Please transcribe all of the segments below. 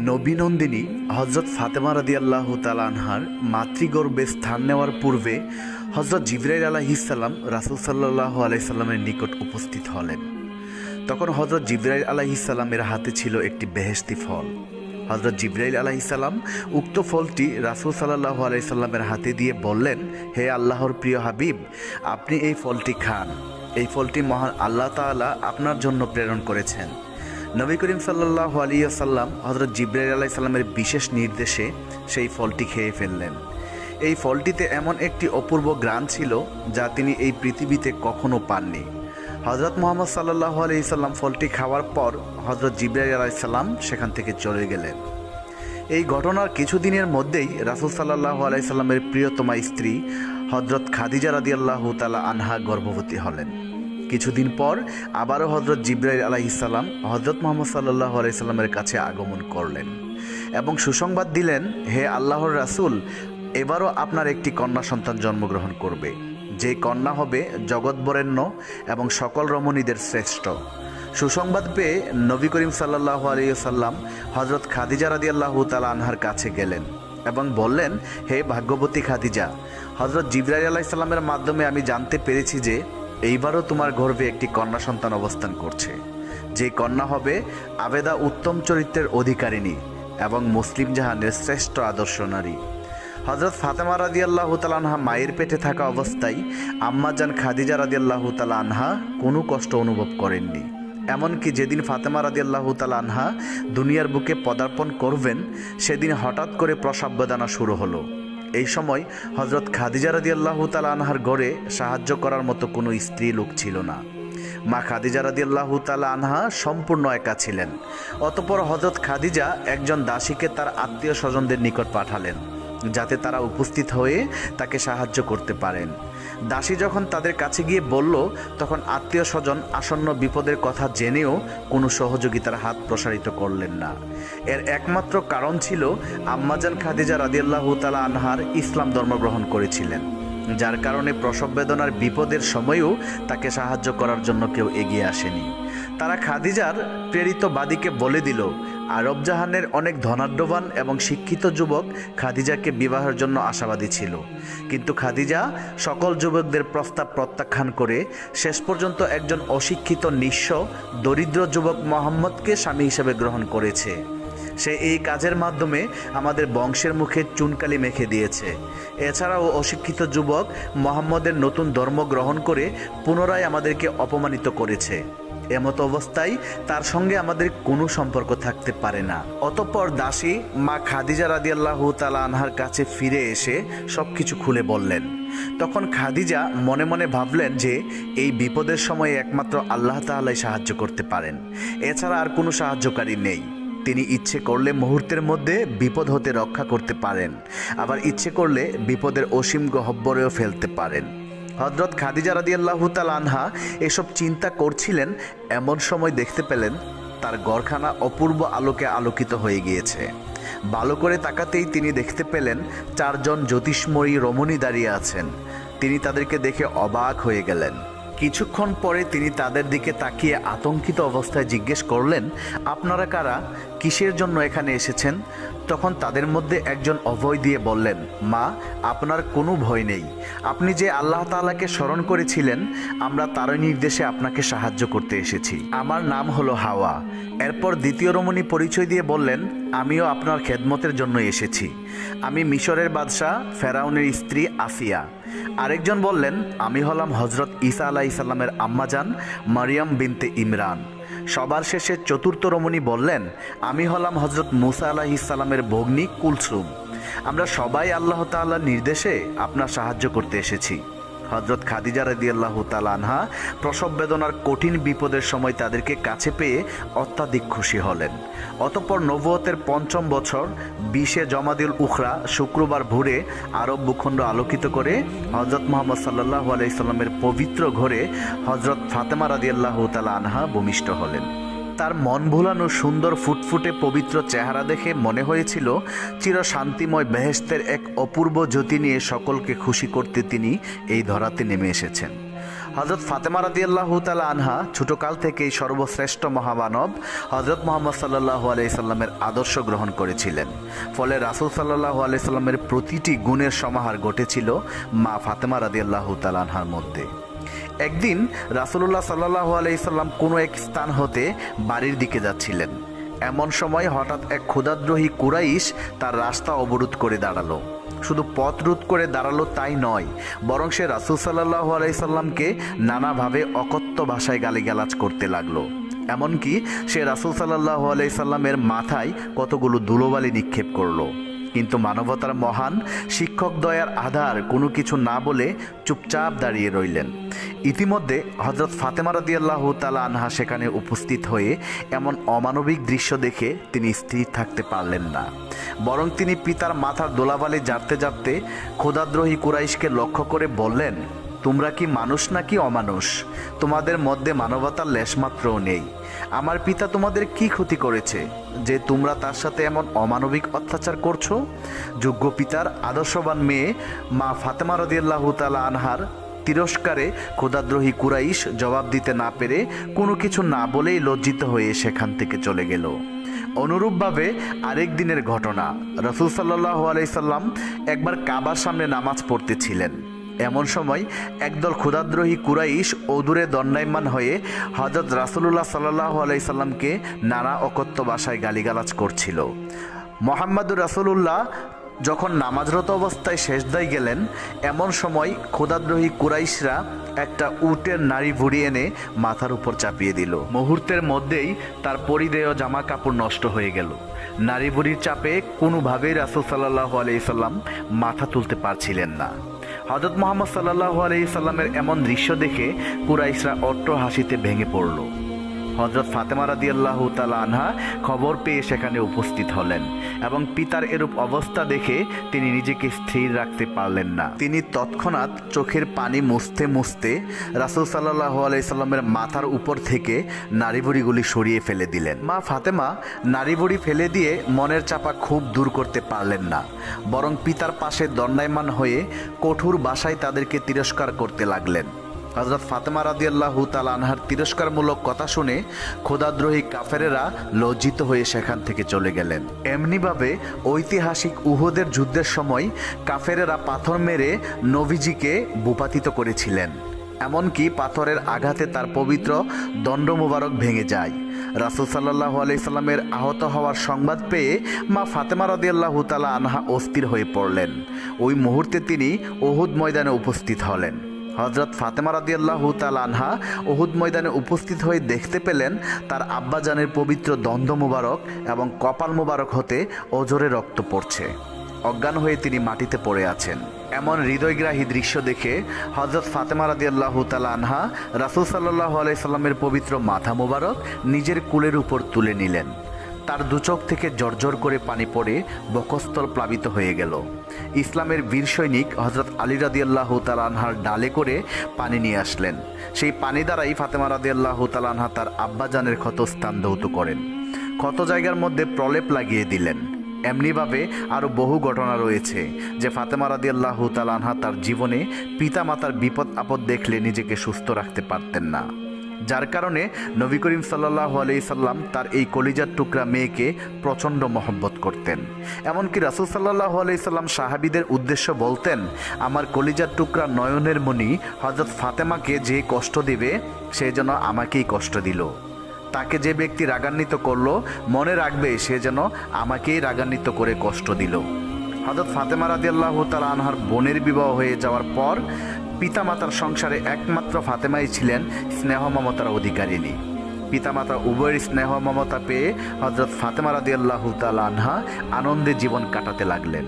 নবীনন্দিনী হজরত ফাতেমা রাদিয়াল্লাহু তাআলা আনহার মাতৃগর্ভে স্থান নেওয়ার পূর্বে হজরত জিবরাইল আলাইহিসসালাম রাসূল সাল্লাল্লাহু আলাইহি সাল্লামের নিকট উপস্থিত হলেন। তখন হজরত জিবরাইল আলাইহিসসালামের হাতে ছিল একটি বেহেশতি ফল। হজরত জিবরাইল আলাইহিসসালাম উক্ত ফলটি রাসূল সাল্লাল্লাহু আলাইহি সাল্লামের হাতে দিয়ে বললেন, হে আল্লাহর প্রিয় হাবিব, আপনি এই ফলটি খান। এই ফলটি মহান আল্লাহ তাআলা আপনার জন্য প্রেরণ করেছেন। নবী করিম সাল্লাল্লাহু আলাইহি ওয়াসাল্লাম হযরত জিবরাইল আলাইহিস সালামের বিশেষ নির্দেশে সেই ফলটি খেয়ে ফেললেন। এই ফলটিতে এমন একটি অপূর্ব ঘ্রাণ ছিল যা তিনি এই পৃথিবীতে কখনো পাননি। হযরত মুহাম্মদ সাল্লাল্লাহু আলাইহি সাল্লাম ফলটি খাওয়ার পর হযরত জিবরাইল আলাইহিস সালাম সেখান থেকে চলে গেলেন। এই ঘটনার কিছুদিনের মধ্যেই রাসূল সাল্লাল্লাহু আলাইহি সাল্লামের প্রিয়তমা স্ত্রী হযরত খাদিজা রাদিয়াল্লাহু তাআলা আনহা গর্ভবতী হলেন। কিছুদিন পর আবারও হজরত জিবরাইল আলাইহিসসালাম হজরত মুহাম্মদ সাল্লাল্লাহু আলাইহি সাল্লামের কাছে আগমন করলেন এবং সুসংবাদ দিলেন, হে আল্লাহর রাসূল, এবারও আপনার একটি কন্যা সন্তান জন্মগ্রহণ করবে, যে কন্যা হবে জগৎবরেণ্য এবং সকল রমণীদের শ্রেষ্ঠ। সুসংবাদ পেয়ে নবী করিম সাল্লাল্লাহু আলাইহি সাল্লাম হজরত খাদিজা রাদিয়াল্লাহু তাআলা আনহার কাছে গেলেন এবং বললেন, হে ভাগ্যবতী খাদিজা, হজরত জিবরাইল আলাইহিস সালামের মাধ্যমে আমি জানতে পেরেছি যে এইবারও তোমার গর্ভে একটি কন্যা সন্তান অবস্থান করছে, যে কন্যা হবে আবেদা উত্তম চরিত্রের অধিকারিণী এবং মুসলিম জাহানের শ্রেষ্ঠ আদর্শ নারী। হযরত ফাতেমা রাদিয়াল্লাহু তাআলা আনহা মায়ের পেটে থাকা অবস্থায় আম্মাজান খাদিজা রাদিয়াল্লাহু তাআলা আনহা কোনো কষ্ট অনুভব করেননি। এমনকি যেদিন ফাতেমা রাদিয়াল্লাহু তাআলা আনহা দুনিয়ার বুকে পদার্পণ করবেন, সেদিন হঠাৎ করে প্রসব বেদনা শুরু হলো। এই সময় হজরত খাদিজা রাদিয়াল্লাহু তাআলা আনহার ঘরে সাহায্য করার মতো কোনো স্ত্রী লোক ছিল না। মা খাদিজা রাদিয়াল্লাহু তাআলা আনহা সম্পূর্ণ একা ছিলেন। অতঃপর হজরত খাদিজা একজন দাসীকে তার আত্মীয় স্বজনদের নিকট পাঠালেন, যাতে তারা উপস্থিত হয়ে তাকে সাহায্য করতে পারেন। দাসী যখন তাদের কাছে গিয়ে বলল, তখন আত্মীয় স্বজন আসন্ন বিপদের কথা জেনেও কোনো সহযোগিতার হাত প্রসারিত করলেন না। এর একমাত্র কারণ ছিল আম্মাজান খাদিজা রাদিয়াল্লাহু তাআলা আনহার ইসলাম ধর্ম গ্রহণ করেছিলেন, যার কারণে প্রসব বেদনার বিপদের সময়েও তাকে সাহায্য করার জন্য কেউ এগিয়ে আসেনি। তারা খাদিজার প্রেরিত বাদীকে বলে দিল, আরব জাহানের অনেক ধনাঢ্যবান এবং শিক্ষিত যুবক খাদিজাকে বিবাহের জন্য আশাবাদী ছিল, কিন্তু খাদিজা সকল যুবকদের প্রস্তাব প্রত্যাখ্যান করে শেষ পর্যন্ত একজন অশিক্ষিত নিঃস্ব দরিদ্র যুবক মুহাম্মদকে স্বামী হিসেবে গ্রহণ করেছে। সে এই কাজের মাধ্যমে আমাদের বংশের মুখে চুনকালি মেখে দিয়েছে। এছাড়াও অশিক্ষিত যুবক মুহাম্মদের নতুন ধর্ম গ্রহণ করে পুনরায় আমাদেরকে অপমানিত করেছে। এমতো অবস্থায় তার সঙ্গে আমাদের কোনো সম্পর্ক থাকতে পারে না। অতঃপর দাসী মা খাদিজা রাদিয়াল্লাহু তাআলা আনহার কাছে ফিরে এসে সবকিছু খুলে বললেন। তখন খাদিজা মনে মনে ভাবলেন যে এই বিপদের সময়ে একমাত্র আল্লাহ তাআলাই সাহায্য করতে পারেন, এছাড়া আর কোনো সাহায্যকারী নেই। তিনি ইচ্ছে করলে মুহূর্তের মধ্যে বিপদ হতে রক্ষা করতে পারেন, আবার ইচ্ছে করলে বিপদের অসীম গহ্বরেও ফেলতে পারেন। হযরত খাদিজা রাদিয়াল্লাহু তাআলা আনহা এসব চিন্তা করছিলেন, এমন সময় দেখতে পেলেন তার ঘরখানা অপূর্ব আলোকে আলোকিত হয়ে গিয়েছে। ভালো করে তাকাতেই তিনি দেখতে পেলেন 4 জন জ্যোতিষ্ময়ী রমণী দাঁড়িয়ে আছেন। তিনি তাদেরকে দেখে অবাক হয়ে গেলেন। কিছুক্ষণ পরে তিনি তাদের দিকে তাকিয়ে আতঙ্কিত অবস্থায় জিজ্ঞেস করলেন, আপনারা কারা? কিসের জন্য এখানে এসেছেন? তখন তাদের মধ্যে একজন অভয় দিয়ে বললেন, মা, আপনার কোনো ভয় নেই। আপনি যে আল্লাহ তাআলাকে স্মরণ করেছিলেন, আমরা তারই নির্দেশে আপনাকে সাহায্য করতে এসেছি। আমার নাম হলো হাওয়া। এরপর দ্বিতীয় রমণী পরিচয় দিয়ে বললেন, আমিও আপনার খেদমতের জন্য এসেছি। আমি মিশরের বাদশাহ ফেরাউনের স্ত্রী আসিয়া। আরেকজন বললেন, আমি হলাম হজরত ঈসা আলাইহিস সালামের আম্মাজান মারিয়াম বিনতে ইমরান। সবার শেষে চতুর্থ রমণী বললেন, আমি হলাম হজরত মুসা আলাইহিস সালামের ভগ্নী কুলসুম। আমরা সবাই আল্লাহ তাআলার নির্দেশে আপনার সাহায্য করতে এসেছি। হযরত খাদিজা রাদিয়াল্লাহু তাআলা আনহা প্রসব বেদনার কঠিন বিপদের সময় তাদেরকে কাছে পেয়ে অত্যাধিক খুশি হলেন। অতঃপর নবুয়তের ৫ম বছর ২০ জমাদিউল উখরা শুক্রবার ভোরে আরব ভূখণ্ড আলোকিত করে হযরত মুহাম্মদ সাল্লাল্লাহু আলাইহি সাল্লামের পবিত্র ঘরে হযরত ফাতেমা রাদিয়াল্লাহু তাআলা আনহা ভূমিষ্ঠ হলেন। তার মন ভোলানো সুন্দর ফুটফুটে পবিত্র চেহারা দেখে মনে হয়েছিল চির শান্তিময় বেহেশতের এক অপূর্ব জ্যোতি নিয়ে সকলকে খুশি করতে তিনি এই ধরাতে নেমে এসেছেন। হযরত ফাতেমা রাদিয়াল্লাহু তাআলা আনহা ছোটকাল থেকেই সর্বশ্রেষ্ঠ মহামানব হযরত মুহাম্মদ সাল্লাল্লাহু আলাইহি সাল্লামের আদর্শ গ্রহণ করেছিলেন। ফলে রাসূল সাল্লাল্লাহু আলাইহি সাল্লামের প্রতিটি গুণের সমাহার ঘটেছিল মা ফাতেমা রাদিয়াল্লাহু তাআলা আনহার মধ্যে। একদিন রাসূলুল্লাহ সাল্লাল্লাহু আলাইহি সাল্লাম কোনো এক স্থান হতে বাড়ির দিকে যাচ্ছিলেন। এমন সময় হঠাৎ এক ক্ষুধাদ্রোহী কুরাইশ তার রাস্তা অবরোধ করে দাঁড়ালো। শুধু পথ রোধ করে দাঁড়ালো তাই নয়, বরং সে রাসূল সাল্লাল্লাহু আলাইহি সাল্লামকে নানাভাবে অকথ্য ভাষায় গালিগালাজ করতে লাগলো। এমনকি সে রাসূল সাল্লাল্লাহু আলাইহি সাল্লামের মাথায় কতগুলো ধুলোবালি নিক্ষেপ করলো। কিন্তু মানবতার মহান শিক্ষক দয়ার আধার কোনো কিছু না বলে চুপচাপ দাঁড়িয়ে রইলেন। ইতিমধ্যে হযরত ফাতেমা রাদিয়াল্লাহু তাআলা আনহা সেখানে উপস্থিত হয়ে এমন অমানবিক দৃশ্য দেখে তিনি স্থির থাকতে পারলেন না, বরং তিনি পিতার মাথার দোলাবালি ঝাড়তে ঝাড়তে ক্ষুধাদ্রোহী কুরাইশকে লক্ষ্য করে বললেন, তোমরা কি মানুষ নাকি অমানুষ? তোমাদের মধ্যে মানবতার লেশমাত্রও নেই। আমার পিতা তোমাদের কি ক্ষতি করেছে যে তোমরা তার সাথে এমন অমানবিক অত্যাচার করছো? যোগ্য পিতার আদর্শবান মেয়ে মা ফাতেমা রাদিয়াল্লাহু তাআলা আনহার তিরস্কারে ক্ষুধাদ্রোহী কুরাইশ জবাব দিতে না পেরে কোনো কিছু না বলেই লজ্জিত হয়ে সেখান থেকে চলে গেল। অনুরূপভাবে আরেক দিনের ঘটনা, রাসূল সাল্লাল্লাহু আলাইহি সাল্লাম একবার কাবার সামনে নামাজ পড়তেছিলেন। এমন সময় একদল ক্ষুধাদ্রোহী কুরাইশ অদূরে দণ্ডায়মান হয়ে হযরত রাসূলুল্লাহ সাল্লাল্লাহু আলাইহি সাল্লামকে নানা অকথ্য ভাষায় গালিগালাজ করছিল। মুহাম্মদুর রাসূলুল্লাহ যখন নামাজরত অবস্থায় সেজদায় গেলেন, এমন সময় ক্ষুধাদ্রোহী কুরাইশরা একটা উটের নাড়ি ভুড়ি এনে মাথার উপর চাপিয়ে দিল। মুহূর্তের মধ্যেই তার পরিধেয় জামা কাপড় নষ্ট হয়ে গেল। নাড়ি ভুড়ির চাপে কোনোভাবেই রাসূল সাল্লাল্লাহু আলাইহি সাল্লাম মাথা তুলতে পারছিলেন না। হযরত মুহাম্মদ সাল্লাল্লাহু আলাইহি সাল্লামের এমন দৃশ্য দেখে কুরাইশরা অট্ট হাসিতে ভেঙে পড়ল। হযরত ফাতেমা রাদিয়াল্লাহু তাআলা আনহা খবর পেয়ে সেখানে উপস্থিত হলেন এবং পিতার এরূপ অবস্থা দেখে তিনি নিজেকে স্থির রাখতে পারলেন না। তিনি তৎক্ষণাৎ চোখের পানি মুছতে মুছতে রাসূল সাল্লাল্লাহু আলাইহি সাল্লামের মাথার উপর থেকে নাড়িভুড়িগুলি সরিয়ে ফেলে দিলেন। মা ফাতেমা নাড়িভুড়ি ফেলে দিয়ে মনের চাপা ক্ষোভ দূর করতে পারলেন না, বরং পিতার পাশে দণ্ডায়মান হয়ে কঠোর ভাষায় তাদেরকে তিরস্কার করতে লাগলেন। হযরত ফাতেমা রাদিয়াল্লাহু তাআলা আনহার তিরস্কারমূলক কথা শুনে ক্ষুধাদ্রোহী কাফেরেরা লজ্জিত হয়ে সেখান থেকে চলে গেলেন। এমনিভাবে ঐতিহাসিক উহুদের যুদ্ধের সময় কাফেরেরা পাথর মেরে নবীজিকে ভূপাতিত করেছিলেন। এমনকি পাথরের আঘাতে তার পবিত্র দণ্ড মোবারক ভেঙে যায়। রাসূল সাল্লাল্লাহু আলাইহি সাল্লামের আহত হওয়ার সংবাদ পেয়ে মা ফাতেমা রাদিয়াল্লাহু তাআলা আনহা অস্থির হয়ে পড়লেন। ওই মুহূর্তে তিনি উহুদ ময়দানে উপস্থিত হলেন। হযরত ফাতেমা রাদিয়াল্লাহু তাআলা আনহা উহুদ ময়দানে উপস্থিত হয়ে দেখতে পেলেন তার আব্বাজানের পবিত্র দণ্ড মোবারক এবং কপাল মোবারক হতে অঝরে রক্ত পড়ছে। অজ্ঞান হয়ে তিনি মাটিতে পড়ে আছেন। এমন হৃদয়গ্রাহী দৃশ্য দেখে হযরত ফাতেমা রাদিয়াল্লাহু তাআলা আনহা রাসূল সাল্লাল্লাহু আলাইহি সাল্লামের পবিত্র মাথা মোবারক নিজের কোলের উপর তুলে নিলেন। তার দুচোখ থেকে জর্জর করে পানি পড়ে বক্ষস্থল প্লাবিত হয়ে গেল। ইসলামের বীর সৈনিক হযরত আলী রাদিয়াল্লাহু তাআলা আনহার ডালে করে পানি নিয়ে আসলেন। সেই পানি দ্বারাই ফাতেমা রাদিয়াল্লাহু তাআলা আনহা তার আব্বাজানের ক্ষতস্থান ধৌত করেন, ক্ষত জায়গার মধ্যে প্রলেপ লাগিয়ে দিলেন। এমনিভাবে আরও বহু ঘটনা রয়েছে যে ফাতেমা রাদিয়াল্লাহু তাআলা আনহা তার জীবনে পিতা মাতার বিপদ আপদ দেখলে নিজেকে সুস্থ রাখতে পারতেন না, যার কারণে নবী করিম সাল্লাল্লাহু আলাইহি সাল্লাম তার এই কলিজার টুকরা মেয়েকে প্রচণ্ড মহব্বত করতেন। এমনকি রাসূল সাল্লাল্লাহু আলাইহি সাল্লাম সাহাবীদের উদ্দেশ্য বলতেন, আমার কলিজার টুকরা নয়নের মণি হযরত ফাতেমাকে যে কষ্ট দেবে সে যেন আমাকেই কষ্ট দিল। তাকে যে ব্যক্তি রাগান্বিত করলো মনে রাখবে সে যেন আমাকেই রাগান্বিত করে কষ্ট দিল। হযরত ফাতেমা রাদিয়াল্লাহু তাআলা আনহার বোনের বিবাহ হয়ে যাওয়ার পর পিতামাতার সংসারে একমাত্র ফাতেমাই ছিলেন স্নেহ মমতার অধিকারিণী। পিতামাতা উভয়ের স্নেহ মমতা পেয়ে হযরত ফাতেমা রাদিয়াল্লাহু তাআলা আনহা আনন্দে জীবন কাটাতে লাগলেন।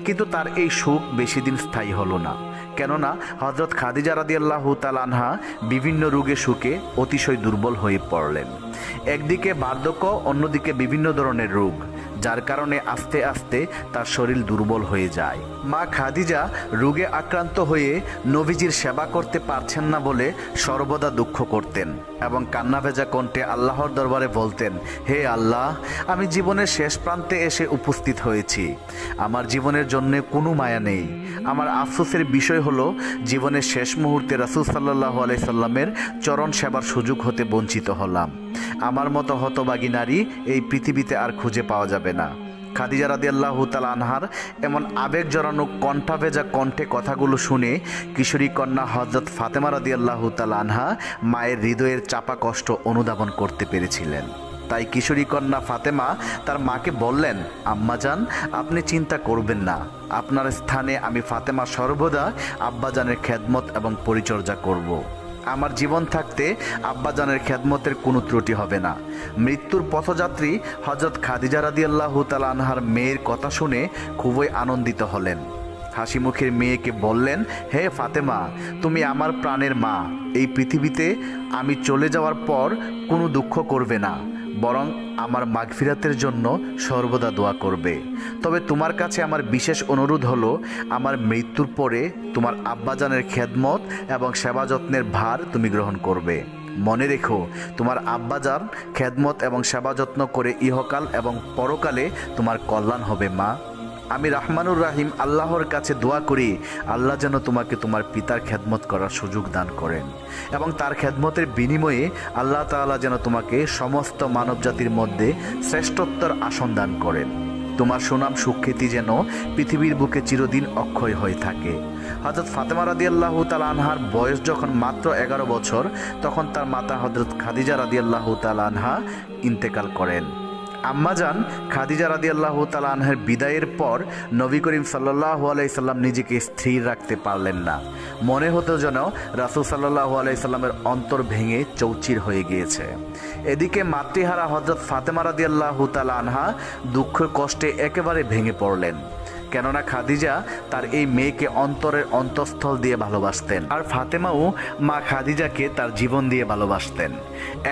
কিন্তু তার এই সুখ বেশি দিন স্থায়ী হলো না, কেননা হযরত খাদিজা রাদিয়াল্লাহু তাআলা আনহা বিভিন্ন রোগে সুখে অতিশয় দুর্বল হয়ে পড়লেন। একদিকে বার্ধক্য, অন্যদিকে বিভিন্ন ধরনের রোগ, যার কারণে আস্তে আস্তে তার শরীর দুর্বল হয়ে যায়। মা খাদিজা রোগে আক্রান্ত হয়ে নবীজির সেবা করতে পারছেন না বলে সর্বদা দুঃখ করতেন এবং কান্না ভেজা কণ্ঠে আল্লাহর দরবারে বলতেন, হে আল্লাহ, আমি জীবনের শেষ প্রান্তে এসে উপস্থিত হয়েছি। আমার জীবনের জন্য কোনো মায়া নেই। আমার আফসোসের বিষয় হলো জীবনের শেষ মুহূর্তে রাসূল সাল্লাল্লাহু আলাইহি সাল্লামের চরণ সেবার সুযোগ হতে বঞ্চিত হলাম। আমার মতো হতভাগী নারী এই পৃথিবীতে আর খুঁজে পাওয়া যাবে না। খাদিজা রাদিয়াল্লাহু তাআলা আনহার এমন আবেগ জড়ানো কণ্ঠাভেজা কণ্ঠে কথাগুলো শুনে কিশোরী কন্যা হযরত ফাতেমা রাদিয়াল্লাহু তাআলা আনহা মায়ের হৃদয়ের চাপা কষ্ট অনুধাবন করতে পেরেছিলেন। তাই কিশোরী কন্যা ফাতেমা তার মাকে বললেন, আম্মাজান, আপনি চিন্তা করবেন না। আপনার স্থানে আমি ফাতেমা সর্বদা আব্বাজানের খেদমত এবং পরিচর্যা করব। আমার জীবন থাকতে আব্বাজানের খেদমতের কোনো ত্রুটি হবে না। মৃত্যুর পথযাত্রী হযরত খাদিজা রাদিয়াল্লাহু তাআলা আনহার মেয়ের কথা শুনে খুবই আনন্দিত হলেন। হাসি মুখের মেয়েকে বললেন, হে ফাতেমা, তুমি আমার প্রাণের মা। এই পৃথিবীতে আমি চলে যাওয়ার পর কোনো দুঃখ করবে না, বরং আমার মাগফিরাতের জন্য সর্বদা দোয়া করবে। তবে তোমার কাছে আমার বিশেষ অনুরোধ হলো, আমার মৃত্যুর পরে তোমার আব্বাজানের খেদমত এবং সেবা যত্নের ভার তুমি গ্রহণ করবে। মনে রেখো, তোমার আব্বাজান খেদমত এবং সেবা যত্ন করে ইহকাল এবং পরকালে তোমার কল্যাণ হবে মা। আমি রাহমানুর রাহিম আল্লাহর কাছে দোয়া করি, আল্লাহ যেন তোমাকে তোমার পিতার খেদমত করার সুযোগ দান করেন এবং তার খেদমতের বিনিময়ে আল্লাহ তাআলা যেন তোমাকে সমস্ত মানবজাতির মধ্যে শ্রেষ্ঠত্বের আসন দান করেন। তোমার সুনাম সুখ্যাতি যেন পৃথিবীর বুকে চিরদিন অক্ষয় হয়ে থাকে। হযরত ফাতেমা রাদিয়াল্লাহু তাআলা আনহার বয়স যখন মাত্র 11 বছর, তখন তার মাতা হযরত খাদিজা রাদিয়াল্লাহু তাআলা আনহা ইন্তেকাল করেন। আম্মাজান খাদিজা রাদিয়াল্লাহু তাআলা আনহার বিদায়ের পর নবী করিম সাল্লাল্লাহু আলাইহি সাল্লাম নিজেকে স্থির রাখতে পারলেন না। মনে হতো যেন রাসূল সাল্লাল্লাহু আলাইহি সাল্লামের অন্তর ভেঙে চৌচির হয়ে গিয়েছে। এদিকে মাতৃহারা হযরত ফাতেমা রাদিয়াল্লাহু তাআলা আনহা দুঃখ কষ্টে একেবারে ভেঙে পড়লেন। কেননা খাদিজা তার এই মেয়েকে অন্তরের অন্তঃস্থল দিয়ে ভালোবাসতেন, আর ফাতেমাও মা খাদিজাকে তার জীবন দিয়ে ভালোবাসতেন।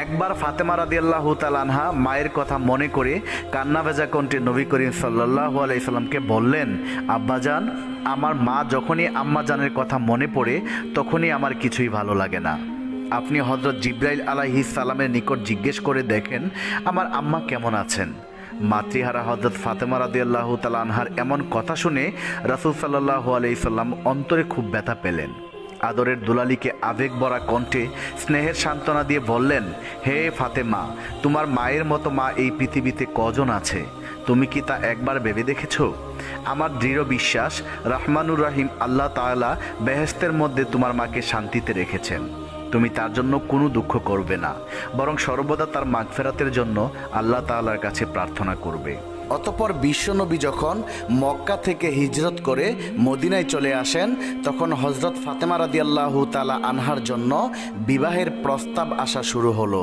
একবার ফাতেমা রাদিয়াল্লাহু তাআলা আনহা মায়ের কথা মনে করে কান্না ভেজা কণ্ঠে নবী করিম সাল্লাল্লাহু আলাইহি সাল্লামকে বললেন, আব্বাজান, আমার মা যখনই আম্মাজানের কথা মনে পড়ে তখনই আমার কিছুই ভালো লাগে না। আপনি হযরত জিবরাইল আলাইহিস সালামের নিকট জিজ্ঞেস করে দেখেন আমার আম্মা কেমন আছেন। মাতৃহারা হযরত ফাতেমা রাদিয়াল্লাহু তাআলা আনহার এমন কথা শুনে রাসূল সাল্লাল্লাহু আলাইহি সাল্লাম অন্তরে খুব ব্যথা পেলেন। আদরের দুলালিকে আবেগ ভরা কণ্ঠে স্নেহের সান্ত্বনা দিয়ে বললেন, হে ফাতেমা, তোমার মায়ের মতো মা এই পৃথিবীতে কজন আছে? তুমি কি তা একবার ভেবে দেখেছো? আমার দৃঢ় বিশ্বাস রহমানুর রাহিম আল্লাহ তাআলা বেহেশতের মধ্যে তোমার মাকে শান্তিতে রেখেছেন। তুমি তার জন্য কোনো দুঃখ করবে না, বরং সর্বদা তার মাগফিরাতের জন্য আল্লাহ তাআলার কাছে প্রার্থনা করবে। অতঃপর বিশ্বনবী যখন মক্কা থেকে হিজরত করে মদিনায় চলে আসেন, তখন হযরত ফাতেমা রাদিয়াল্লাহু তাআলা আনহার জন্য বিবাহের প্রস্তাব আসা শুরু হলো।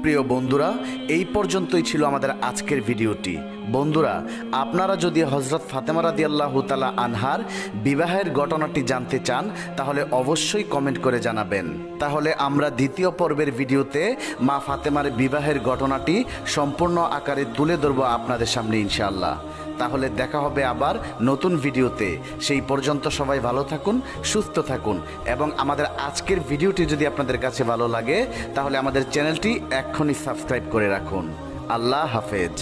প্রিয় বন্ধুরা, এই পর্যন্তই ছিল আমাদের আজকের ভিডিওটি। বন্ধুরা, আপনারা যদি হযরত ফাতেমা রাদিয়াল্লাহু তাআলা আনহার বিবাহের ঘটনাটি জানতে চান তাহলে অবশ্যই কমেন্ট করে জানাবেন। তাহলে আমরা দ্বিতীয় পর্বের ভিডিওতে মা ফাতেমার বিবাহের ঘটনাটি সম্পূর্ণ আকারে তুলে ধরব আপনাদের সামনে ইনশাআল্লাহ। তাহলে দেখা হবে আবার নতুন ভিডিওতে। সেই পর্যন্ত সবাই ভালো থাকুন, সুস্থ থাকুন এবং আমাদের আজকের ভিডিওটি যদি আপনাদের কাছে ভালো লাগে তাহলে আমাদের চ্যানেলটি এক্ষুনি সাবস্ক্রাইব করে রাখুন। আল্লাহ হাফেজ।